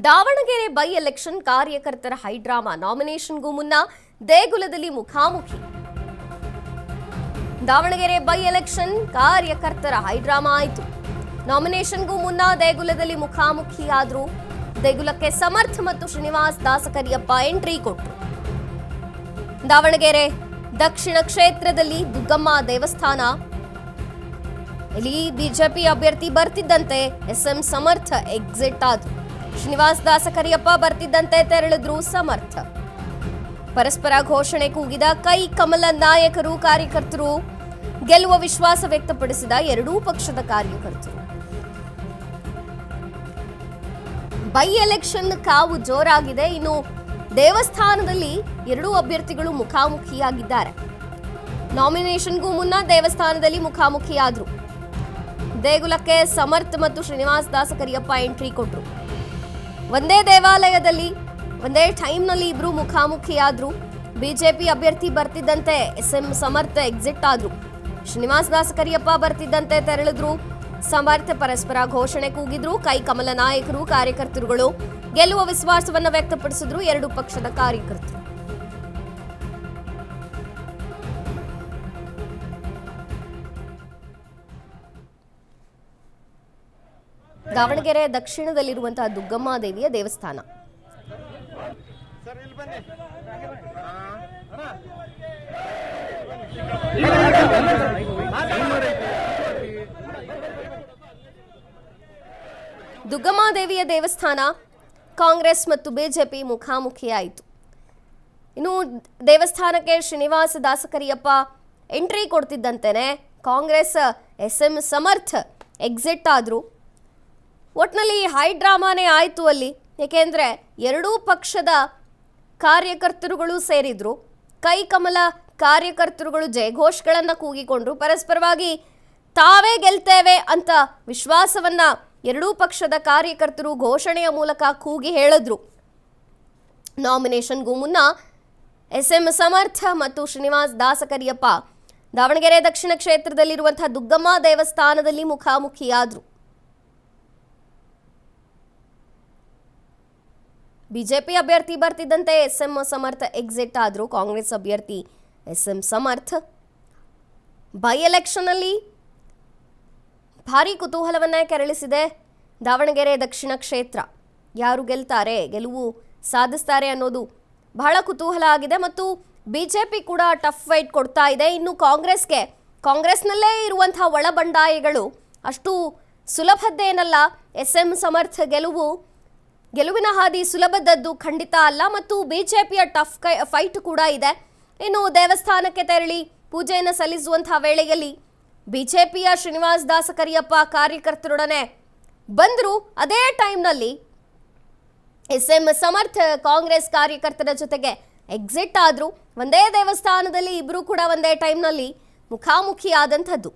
Davanagere by election ಕಾರ್ಯಕರ್ತರ high drama ನಾಮಿನೇಷನ್ಗೂ ಮುನ್ನ ದೇಗುಲದಲ್ಲಿ ಮುಖಾಮುಖಿ. ದಾವಣಗೆರೆ ಬೈ ಎಲೆಕ್ಷನ್ ಕಾರ್ಯಕರ್ತರ ಹೈಡ್ರಾಮಾ ಆಯಿತು. ನಾಮಿನೇಷನ್ಗೂ ಮುನ್ನ ದೇಗುಲದಲ್ಲಿ ಮುಖಾಮುಖಿಯಾದ್ರು. ದೇಗುಲಕ್ಕೆ ಸಮರ್ಥ ಮತ್ತು ಶ್ರೀನಿವಾಸ್ ದಾಸಕರಿಯಪ್ಪ ಎಂಟ್ರಿ ಕೊಟ್ಟರು. ದಾವಣಗೆರೆ ದಕ್ಷಿಣ ಕ್ಷೇತ್ರದಲ್ಲಿ ದುಗ್ಗಮ್ಮ ದೇವಸ್ಥಾನ. ಇಲ್ಲಿ ಬಿಜೆಪಿ ಅಭ್ಯರ್ಥಿ ಬರ್ತಿದ್ದಂತೆ ಎಸ್ಎಂ ಸಮರ್ಥ ಎಕ್ಸಿಟ್ ಆದ್ರು. ಶ್ರೀನಿವಾಸ್ ದಾಸಕರಿಯಪ್ಪ ಬರ್ತಿದ್ದಂತೆ ತೆರಳಿದ್ರು ಸಮರ್ಥ. ಪರಸ್ಪರ ಘೋಷಣೆ ಕೂಗಿದ ಕೈ ಕಮಲ ನಾಯಕರು ಕಾರ್ಯಕರ್ತರು. ಗೆಲ್ಲುವ ವಿಶ್ವಾಸ ವ್ಯಕ್ತಪಡಿಸಿದ ಎರಡೂ ಪಕ್ಷದ ಕಾರ್ಯಕರ್ತರು. ಬೈ ಎಲೆಕ್ಷನ್ ಕಾವು ಜೋರಾಗಿದೆ. ಇನ್ನು ದೇವಸ್ಥಾನದಲ್ಲಿ ಎರಡೂ ಅಭ್ಯರ್ಥಿಗಳು ಮುಖಾಮುಖಿಯಾಗಿದ್ದಾರೆ. ನಾಮಿನೇಷನ್ಗೂ ಮುನ್ನ ದೇವಸ್ಥಾನದಲ್ಲಿ ಮುಖಾಮುಖಿಯಾದ್ರು. ದೇಗುಲಕ್ಕೆ ಸಮರ್ಥ ಮತ್ತು ಶ್ರೀನಿವಾಸ್ ದಾಸಕರಿಯಪ್ಪ ಎಂಟ್ರಿ ಕೊಟ್ಟರು. ಒಂದೇ ದೇವಾಲಯದಲ್ಲಿ ಒಂದೇ ಟೈಮ್ನಲ್ಲಿ ಇಬ್ರು ಮುಖಾಮುಖಿಯಾದ್ರು. ಬಿಜೆಪಿ ಅಭ್ಯರ್ಥಿ ಬರ್ತಿದ್ದಂತೆ ಎಸ್ಎಂ ಸಮರ್ಥ ಎಕ್ಸಿಟ್ ಆದ್ರು. ಶ್ರೀನಿವಾಸ್ ದಾಸಕರಿಯಪ್ಪ ಬರ್ತಿದ್ದಂತೆ ತೆರಳಿದ್ರು ಸಮರ್ಥ. ಪರಸ್ಪರ ಘೋಷಣೆ ಕೂಗಿದ್ರು ಕೈ ಕಮಲ ನಾಯಕರು ಕಾರ್ಯಕರ್ತರುಗಳು. ಗೆಲ್ಲುವ ವಿಶ್ವಾಸವನ್ನ ವ್ಯಕ್ತಪಡಿಸಿದ್ರು ಎರಡು ಪಕ್ಷದ ಕಾರ್ಯಕರ್ತರು. ದಾವಣಗೆರೆ ದಕ್ಷಿಣದಲ್ಲಿರುವಂತಹ ದುಗ್ಗಮ್ಮ ದೇವಿಯ ದೇವಸ್ಥಾನ. ದುಗ್ಗಮ್ಮ ದೇವಿಯ ದೇವಸ್ಥಾನ ಕಾಂಗ್ರೆಸ್ ಮತ್ತು ಬಿಜೆಪಿ ಮುಖಾಮುಖಿಯಾಯಿತು. ಇನ್ನು ದೇವಸ್ಥಾನಕ್ಕೆ ಶ್ರೀನಿವಾಸ ದಾಸಕರಿಯಪ್ಪ ಎಂಟ್ರಿ ಕೊಡ್ತಿದ್ದಂತೆಯೇ ಕಾಂಗ್ರೆಸ್ ಎಸ್ಎಂ ಸಮರ್ಥ ಎಕ್ಸಿಟ್ ಆದ್ರು. ಒಟ್ನಲ್ಲಿ ಹೈ ಡ್ರಾಮಾನೇ ಆಯಿತು ಅಲ್ಲಿ. ಏಕೆಂದರೆ ಎರಡೂ ಪಕ್ಷದ ಕಾರ್ಯಕರ್ತರುಗಳು ಸೇರಿದ್ರು. ಕೈ ಕಮಲ ಕಾರ್ಯಕರ್ತರುಗಳು ಜಯಘೋಷಗಳನ್ನು ಕೂಗಿಕೊಂಡ್ರು. ಪರಸ್ಪರವಾಗಿ ತಾವೇ ಗೆಲ್ತೇವೆ ಅಂತ ವಿಶ್ವಾಸವನ್ನ ಎರಡೂ ಪಕ್ಷದ ಕಾರ್ಯಕರ್ತರು ಘೋಷಣೆಯ ಮೂಲಕ ಕೂಗಿ ಹೇಳಿದ್ರು. ನಾಮಿನೇಷನ್ಗೂ ಮುನ್ನ ಎಸ್ಎಂ ಸಮರ್ಥ ಮತ್ತು ಶ್ರೀನಿವಾಸ್ ದಾಸಕರಿಯಪ್ಪ ದಾವಣಗೆರೆ ದಕ್ಷಿಣ ಕ್ಷೇತ್ರದಲ್ಲಿರುವಂತಹ ದುಗ್ಗಮ್ಮ ದೇವಸ್ಥಾನದಲ್ಲಿ ಮುಖಾಮುಖಿಯಾದ್ರು. ಬಿಜೆಪಿ ಅಭ್ಯರ್ಥಿ ಬರ್ತಿದ್ದಂತೆ ಎಸ್ಎಂ ಸಮರ್ಥ ಎಕ್ಸಿಟ್ ಆದ್ರು. ಕಾಂಗ್ರೆಸ್ ಅಭ್ಯರ್ಥಿ ಎಸ್ಎಂ ಸಮರ್ಥ. ಬೈ ಎಲೆಕ್ಷನ್ ಅಲ್ಲಿ ಭಾರಿ ಕುತೂಹಲವನ್ನ ಕೆರಳಿಸಿದೆ ದಾವಣಗೆರೆ ದಕ್ಷಿಣ ಕ್ಷೇತ್ರ. ಯಾರು ಗೆಲ್ತಾರೆ, ಗೆಲುವು ಸಾಧಿಸ್ತಾರೆ ಅನ್ನೋದು ಬಹಳ ಕುತೂಹಲ ಆಗಿದೆ. ಮತ್ತು ಬಿಜೆಪಿ ಕೂಡ ಟಫ್ ಫೈಟ್ ಕೊಡ್ತಾ ಇದೆ. ಇನ್ನು ಕಾಂಗ್ರೆಸ್ನಲ್ಲೇ ಇರುವಂತಹ ಒಳಬಂಡಾಯಿಗಳು ಅಷ್ಟು ಸುಲಭದ್ದೇನಲ್ಲ. ಎಸ್ಎಂ ಸಮರ್ಥ ಗೆಲುವಿನ ಹಾದಿ ಸುಲಭದದ್ದು ಖಂಡಿತ ಅಲ್ಲ. ಮತ್ತು ಬಿಜೆಪಿಯ ಟಫ್ ಫೈಟ್ ಕೂಡ ಇದೆ. ಇನ್ನು ದೇವಸ್ಥಾನಕ್ಕೆ ತೆರಳಿ ಪೂಜೆಯನ್ನು ಸಲ್ಲಿಸುವಂತಹ ವೇಳೆಯಲ್ಲಿ ಬಿಜೆಪಿಯ ಶ್ರೀನಿವಾಸ್ ದಾಸಕರಿಯಪ್ಪ ಕಾರ್ಯಕರ್ತರೊಡನೆ ಬಂದರು. ಅದೇ ಟೈಮ್ನಲ್ಲಿ ಎಸ್ಎಂ ಸಮರ್ಥ ಕಾಂಗ್ರೆಸ್ ಕಾರ್ಯಕರ್ತರ ಜೊತೆಗೆ ಎಕ್ಸಿಟ್ ಆದ್ರು. ಒಂದೇ ದೇವಸ್ಥಾನದಲ್ಲಿ ಇಬ್ಬರು ಕೂಡ ಒಂದೇ ಟೈಮ್ನಲ್ಲಿ ಮುಖಾಮುಖಿಯಾದಂಥದ್ದು.